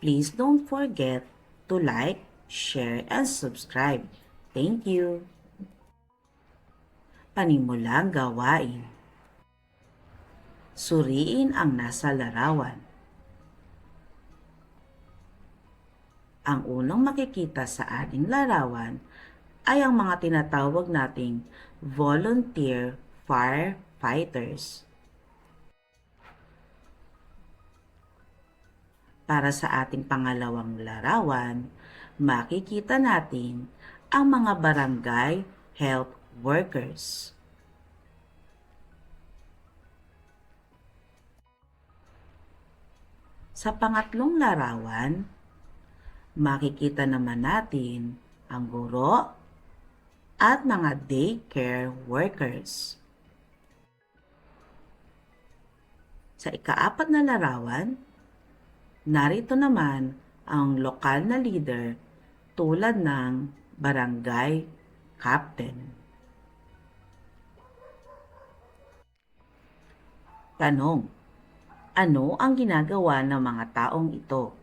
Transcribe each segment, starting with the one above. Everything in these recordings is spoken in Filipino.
Please don't forget to like, share, and subscribe. Thank you! Panimulang gawain. Suriin ang nasa larawan. Ang unang makikita sa ating larawan ay ang mga tinatawag nating volunteer firefighters. Para sa ating pangalawang larawan, makikita natin ang mga barangay health workers. Sa pangatlong larawan, makikita naman natin ang guro at mga daycare workers. Sa ikaapat na larawan, narito naman ang lokal na leader tulad ng barangay captain. Tanong: ano ang ginagawa ng mga taong ito?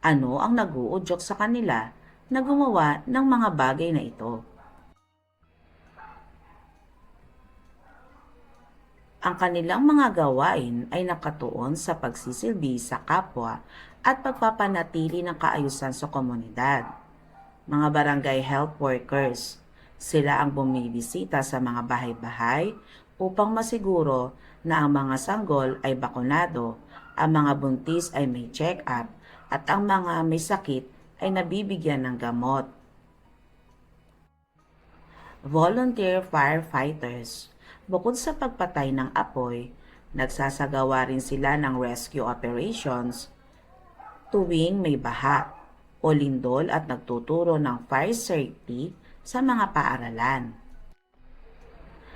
Ano ang nag-uudyok sa kanila na gumawa ng mga bagay na ito? Ang kanilang mga gawain ay nakatuon sa pagsisilbi sa kapwa at pagpapanatili ng kaayusan sa komunidad. Mga barangay health workers, sila ang bumibisita sa mga bahay-bahay upang masiguro na ang mga sanggol ay bakunado, ang mga buntis ay may check-up, at ang mga may sakit ay nabibigyan ng gamot. Volunteer firefighters. Bukod sa pagpatay ng apoy, nagsasagawa rin sila ng rescue operations tuwing may baha o lindol at nagtuturo ng fire safety sa mga paaralan.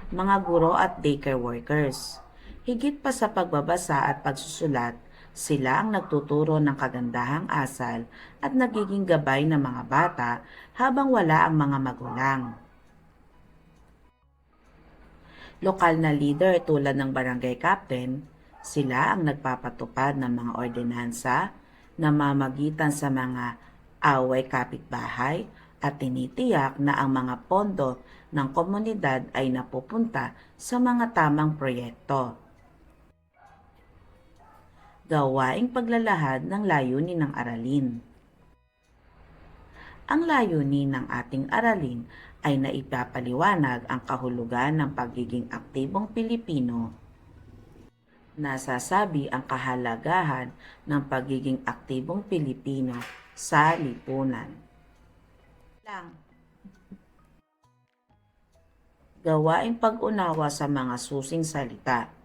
Mga guro at daycare workers. Higit pa sa pagbabasa at pagsusulat, sila ang nagtuturo ng kagandahang asal at nagiging gabay ng mga bata habang wala ang mga magulang. Lokal na leader tulad ng barangay captain, sila ang nagpapatupad ng mga ordinansa, namamagitan sa mga away kapitbahay at tinitiyak na ang mga pondo ng komunidad ay napupunta sa mga tamang proyekto. Gawaing paglalahad ng layunin ng aralin. Ang layunin ng ating aralin ay naipapaliwanag ang kahulugan ng pagiging aktibong Pilipino. Nasasabi ang kahalagahan ng pagiging aktibong Pilipino sa lipunan. Gawaing pag-unawa sa mga susing salita.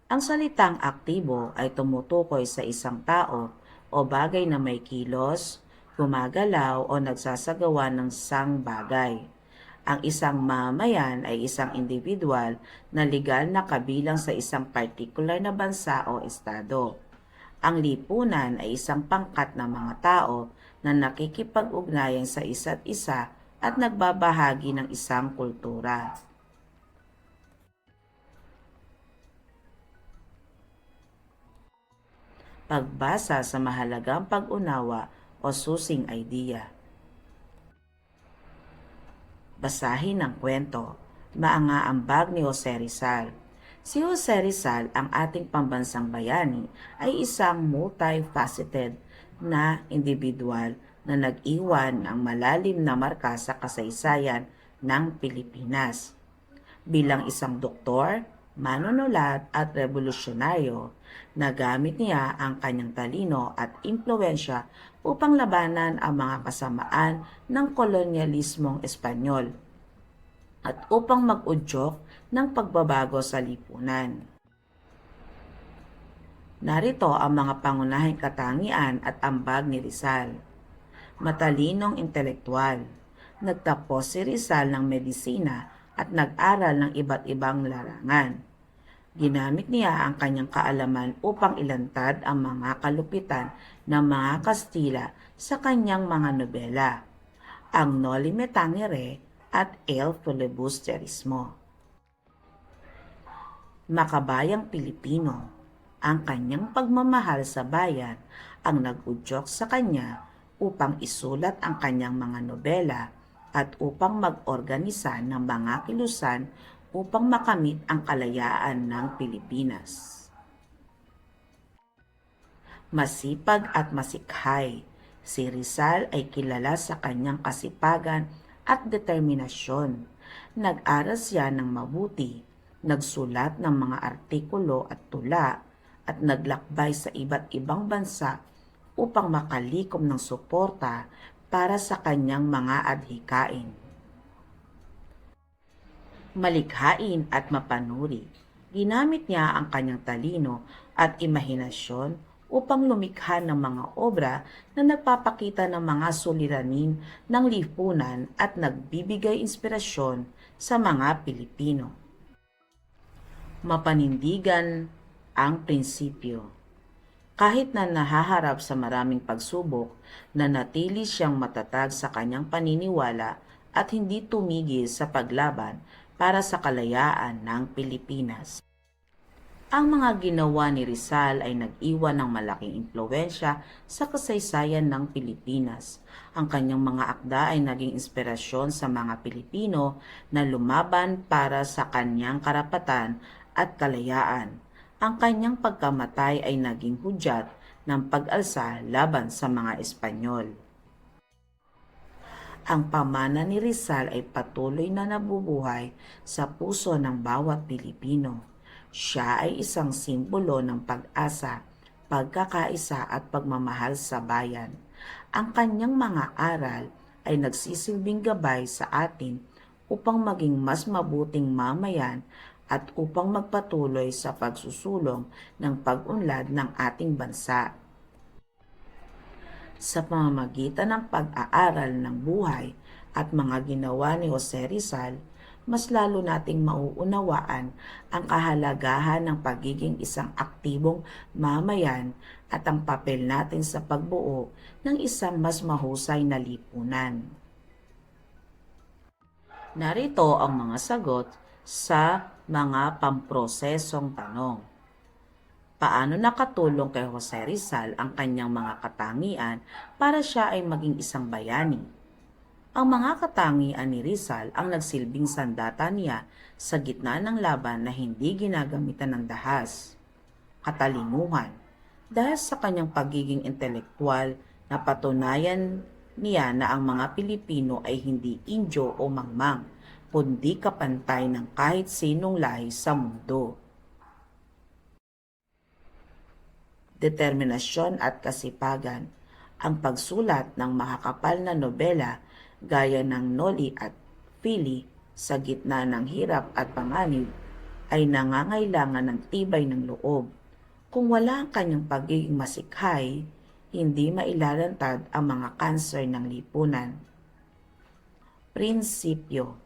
Ang salitang aktibo ay tumutukoy sa isang tao o bagay na may kilos, gumagalaw o nagsasagawa ng isang bagay. Ang isang mamamayan ay isang individual na legal na kabilang sa isang partikular na bansa o estado. Ang lipunan ay isang pangkat ng mga tao na nakikipag-ugnayan sa isa't isa at nagbabahagi ng isang kultura. Pagbasa sa mahalagang pag-unawa o susing idea. Basahin ang kwento, Maangaambag ni Jose Rizal. Si Jose Rizal, ang ating pambansang bayani, ay isang multifaceted na individual na nag-iwan ng malalim na marka sa kasaysayan ng Pilipinas. Bilang isang doktor, manunulat at revolusyonaryo, nagamit niya ang kanyang talino at impluwensya upang labanan ang mga kasamaan ng kolonyalismong Espanyol at upang mag-udyok ng pagbabago sa lipunan. Narito ang mga pangunahing katangian at ambag ni Rizal. Matalinong intelektual. Nagtapos si Rizal ng medisina at nag-aral ng iba't ibang larangan. Ginamit niya ang kanyang kaalaman upang ilantad ang mga kalupitan ng mga Kastila sa kanyang mga nobela, ang Noli Me Tangere at El Filibusterismo. makabayang Pilipino. Ang kanyang pagmamahal sa bayan ang nag-udyok sa kanya upang isulat ang kanyang mga nobela at upang mag-organisa ng mga kilusan upang makamit ang kalayaan ng Pilipinas. Masipag at masikhay, si Rizal ay kilala sa kanyang kasipagan at determinasyon. Nag-aral siya ng mabuti, nagsulat ng mga artikulo at tula, at naglakbay sa iba't ibang bansa upang makalikom ng suporta para sa kanyang mga adhikain. Malikhain at mapanuri, ginamit niya ang kanyang talino at imahinasyon upang lumikha ng mga obra na nagpapakita ng mga suliranin ng lipunan at nagbibigay inspirasyon sa mga Pilipino. Mapanindigan ang prinsipyo. Kahit na nahaharap sa maraming pagsubok, nanatili siyang matatag sa kanyang paniniwala at hindi tumigil sa paglaban para sa kalayaan ng Pilipinas. Ang mga ginawa ni Rizal ay nag-iwan ng malaking impluwensya sa kasaysayan ng Pilipinas. Ang kanyang mga akda ay naging inspirasyon sa mga Pilipino na lumaban para sa kanyang karapatan at kalayaan. Ang kanyang pagkamatay ay naging hudyat ng pag-alsa laban sa mga Espanyol. Ang pamana ni Rizal ay patuloy na nabubuhay sa puso ng bawat Pilipino. Siya ay isang simbolo ng pag-asa, pagkakaisa at pagmamahal sa bayan. Ang kanyang mga aral ay nagsisilbing gabay sa atin upang maging mas mabuting mamayan at upang magpatuloy sa pagsusulong ng pag-unlad ng ating bansa. Sa pamamagitan ng pag-aaral ng buhay at mga ginawa ni Jose Rizal, mas lalo nating mauunawaan ang kahalagahan ng pagiging isang aktibong mamayan at ang papel natin sa pagbuo ng isang mas mahusay na lipunan. Narito ang mga sagot sa mga pamprosesong tanong. Paano nakatulong kay Jose Rizal ang kanyang mga katangian para siya ay maging isang bayani? Ang mga katangian ni Rizal ang nagsilbing sandata niya sa gitna ng laban na hindi ginagamitan ng dahas. Katalinuhan, dahil sa kanyang pagiging intelektual, napatunayan niya na ang mga Pilipino ay hindi Indio o mangmang, kundi kapantay ng kahit sinong lahi sa mundo. Determinasyon at kasipagan, ang pagsulat ng makakapal na nobela gaya ng Noli at Fili sa gitna ng hirap at panganib ay nangangailangan ng tibay ng loob. Kung wala ang kanyang pagiging masikhay, hindi mailalantad ang mga kanser ng lipunan. Prinsipyo,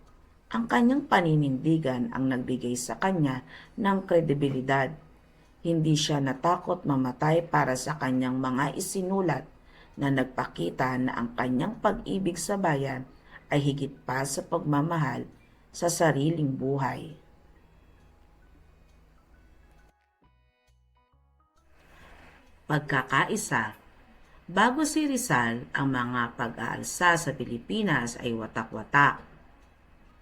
ang kanyang paninindigan ang nagbigay sa kanya ng kredibilidad. Hindi siya natakot mamatay para sa kanyang mga isinulat na nagpakita na ang kanyang pag-ibig sa bayan ay higit pa sa pagmamahal sa sariling buhay. Pagkakaisa. Bago si Rizal, ang mga pag-aalsa sa Pilipinas ay watak-watak,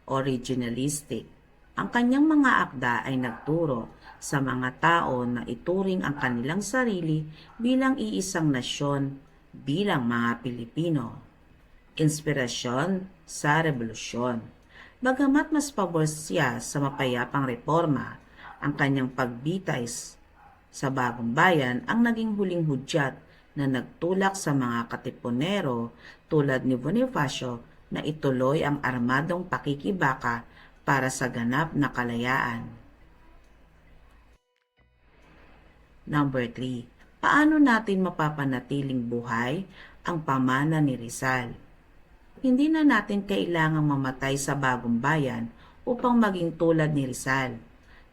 originalistic. Ang kanyang mga akda ay nagturo sa mga tao na ituring ang kanilang sarili bilang iisang nasyon, bilang mga Pilipino. Inspirasyon sa revolusyon. Bagamat mas pabor siya sa mapayapang reforma, ang kanyang pagbitay sa bagong bayan ang naging huling hudyat na nagtulak sa mga katipunero tulad ni Bonifacio na ituloy ang armadong pakikibaka para sa ganap na kalayaan. Number 3. Paano natin mapapanatiling buhay ang pamana ni Rizal? Hindi na natin kailangang mamatay sa bagong bayan upang maging tulad ni Rizal.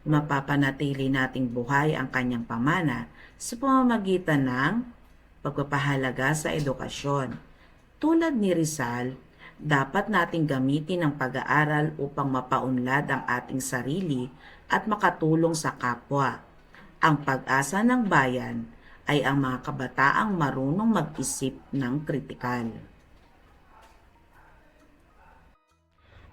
Mapapanatili nating buhay ang kanyang pamana sa pamamagitan ng pagpapahalaga sa edukasyon. Tulad ni Rizal, Dapat nating gamitin ang pag-aaral upang mapaunlad ang ating sarili at makatulong sa kapwa. Ang pag-asa ng bayan ay ang mga kabataang marunong mag-isip ng kritikal.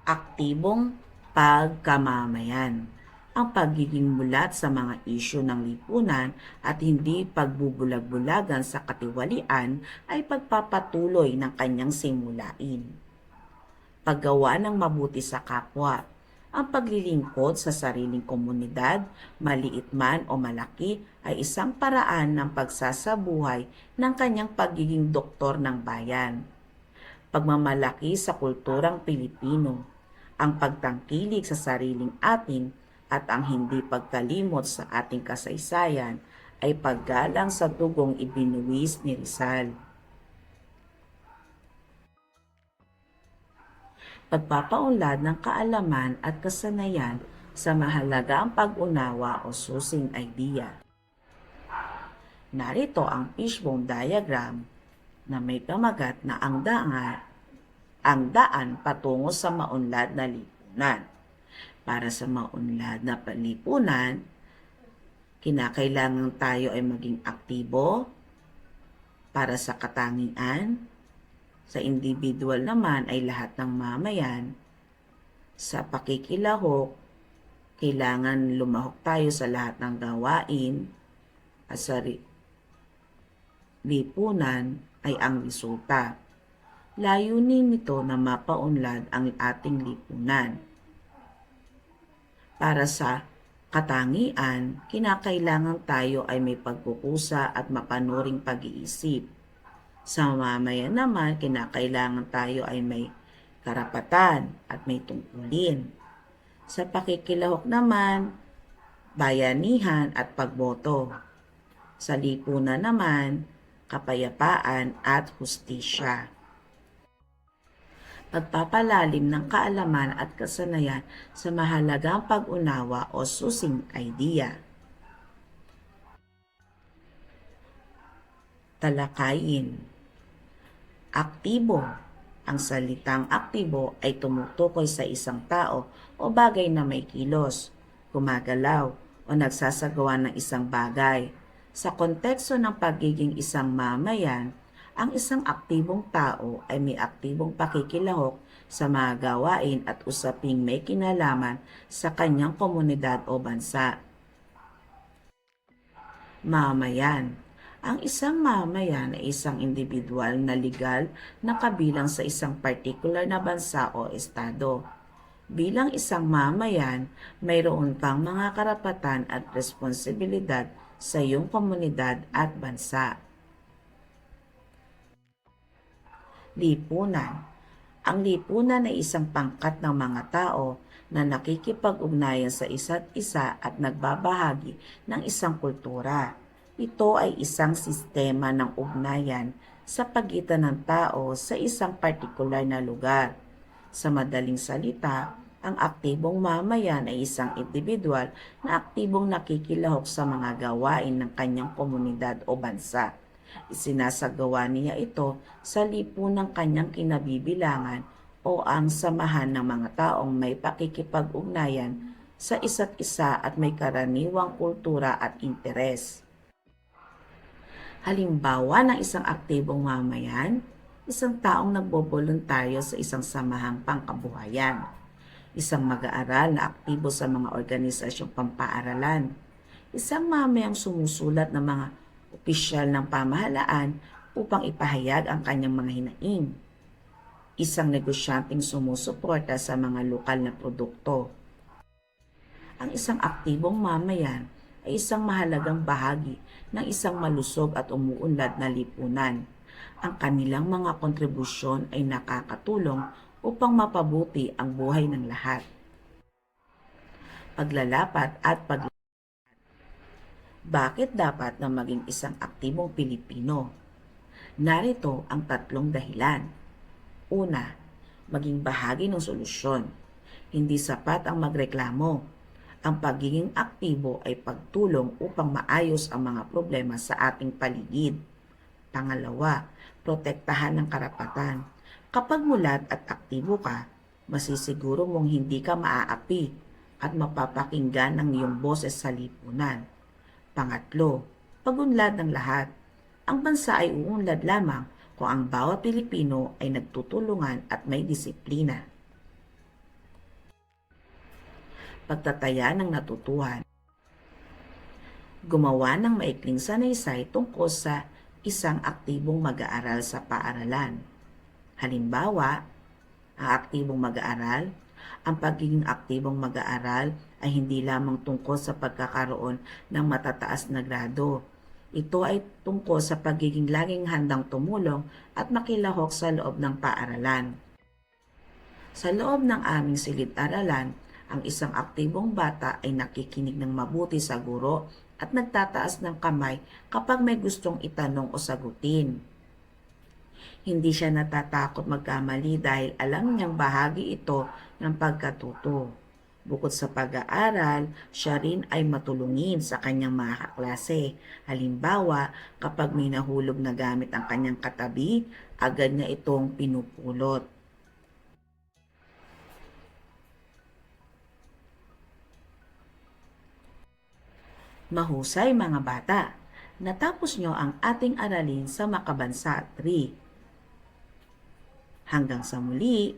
Aktibong pagkamamayan. Ang pagiging mulat sa mga isyu ng lipunan at hindi pagbubulag-bulagan sa katiwalian ay pagpapatuloy ng kanyang simulain. Paggawa ng mabuti sa kapwa. Ang paglilingkod sa sariling komunidad, maliit man o malaki, ay isang paraan ng pagsasabuhay ng kanyang pagiging doktor ng bayan. Pagmamalaki sa kulturang Pilipino, ang pagtangkilik sa sariling atin at ang hindi pagkalimot sa ating kasaysayan ay paggalang sa dugong ibinuwis ni Rizal. Pagpapaunlad ng kaalaman at kasanayan sa mahalagang pag-unawa o susing idea. Narito ang fishbone diagram na may pamagat na ang daan patungo sa maunlad na lipunan. Para sa maunlad na lipunan, kinakailangan tayo ay maging aktibo para sa katangian. Sa individual naman ay lahat ng mamayan. Sa pakikilahok, kailangan lumahok tayo sa lahat ng gawain at sa lipunan ay ang resulta. Layunin nito na mapaunlad ang ating lipunan. Para sa katangian, kinakailangan tayo ay may pagkukusa at mapanuring pag-iisip. Sa mamayan naman, kinakailangan tayo ay may karapatan at may tungkulin. Sa pakikilahok naman, bayanihan at pagboto. Sa lipunan naman, kapayapaan at hustisya. Pagpapalalim ng kaalaman at kasanayan sa mahalagang pag-unawa o susing idea. Talakayin. Aktibo. Ang salitang aktibo ay tumutukoy sa isang tao o bagay na may kilos, gumagalaw o nagsasagawa ng isang bagay. Sa konteksto ng pagiging isang mamayan, ang isang aktibong tao ay may aktibong pakikilahok sa mga gawain at usaping may kinalaman sa kanyang komunidad o bansa. Mamayan. Ang isang mamayan ay isang individual na legal na kabilang sa isang particular na bansa o estado. Bilang isang mamayan, mayroon kang mga karapatan at responsibilidad sa iyong komunidad at bansa. Lipunan. Ang lipunan ay isang pangkat ng mga tao na nakikipag-ugnayan sa isa't isa at nagbabahagi ng isang kultura. Ito ay isang sistema ng ugnayan sa pagitan ng tao sa isang partikular na lugar. Sa madaling salita, ang aktibong mamayan ay isang individual na aktibong nakikilahok sa mga gawain ng kanyang komunidad o bansa. Isinasagawa niya ito sa lipunang kanyang kinabibilangan o ang samahan ng mga taong may pakikipag-ugnayan sa isa't isa at may karaniwang kultura at interes. Halimbawa ng isang aktibong mamayan, isang taong nagboboluntaryo sa isang samahang pangkabuhayan, isang mag-aaral na aktibo sa mga organisasyong pampaaralan, isang mamayang sumusulat ng mga opisyal ng pamahalaan upang ipahayag ang kanyang mga hinaing, isang negosyanteng sumusuporta sa mga lokal na produkto. Ang isang aktibong mamayan ay isang mahalagang bahagi ng isang malusog at umuunlad na lipunan. Ang kanilang mga kontribusyon ay nakakatulong upang mapabuti ang buhay ng lahat. Paglalapat at Bakit dapat na maging isang aktibong Pilipino? Narito ang 3 dahilan. Una, maging bahagi ng solusyon. Hindi sapat ang magreklamo. Ang pagiging aktibo ay pagtulong upang maayos ang mga problema sa ating paligid. Pangalawa, protektahan ng karapatan. Kapag mulat at aktibo ka, masisiguro mong hindi ka maaapi at mapapakinggan ng iyong boses sa lipunan. Pangatlo, pagunlad ng lahat. Ang bansa ay uunlad lamang kung ang bawat Pilipino ay nagtutulungan at may disiplina. Pagtataya ng natutuhan. Gumawa ng maikling sanaysay tungkol sa isang aktibong mag-aaral sa paaralan. Halimbawa, ang aktibong mag-aaral. Ang pagiging aktibong mag-aaral ay hindi lamang tungkol sa pagkakaroon ng matataas na grado. Ito ay tungkol sa pagiging laging handang tumulong at makilahok sa loob ng paaralan. Sa loob ng aming silid-aralan, ang isang aktibong bata ay nakikinig ng mabuti sa guro at nagtataas ng kamay kapag may gustong itanong o sagutin. Hindi siya natatakot magkamali dahil alam niyang bahagi ito ng pagkatuto. Bukod sa pag-aaral, siya rin ay matulungin sa kanyang mga kaklase. Halimbawa, kapag may nahulog na gamit ang kanyang katabi, agad niya itong pinupulot. Mahusay mga bata! Natapos niyo ang ating aralin sa Makabansa 3. Hanggang sa muli!